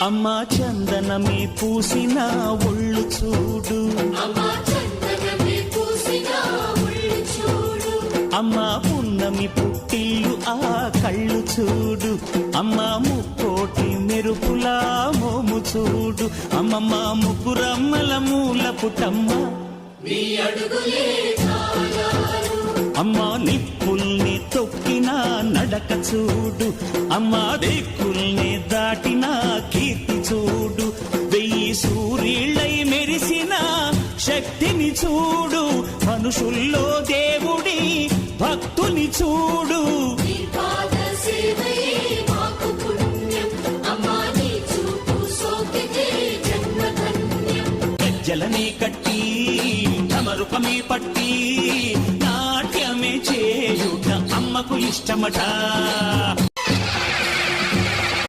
అమ్మా చందనమే పూసిన ఒళ్ళు చూడు, అమ్మా పున్నమి పుట్టిల్లు ఆ కళ్ళు చూడు, అమ్మా ముక్కోటి మెరుపులా మోము చూడు, అమ్మమ్మ ముగ్గురమ్మల మూల పుటమ్మ అమ్మా నిప్పుల్ని తొక్కిన నడక చూడు, అమ్మా దిక్కుల్ని దాటిన కీర్తి చూడు, 1000 సూర్యుళ్ళై మెరిసిన శక్తిని చూడు, మనుషుల్లో దేవుడి భక్తుని చూడు. గజ్జలనే కట్టి తమరుపమే పట్టి నాట్యమే చేయుట అమ్మకు ఇష్టమట.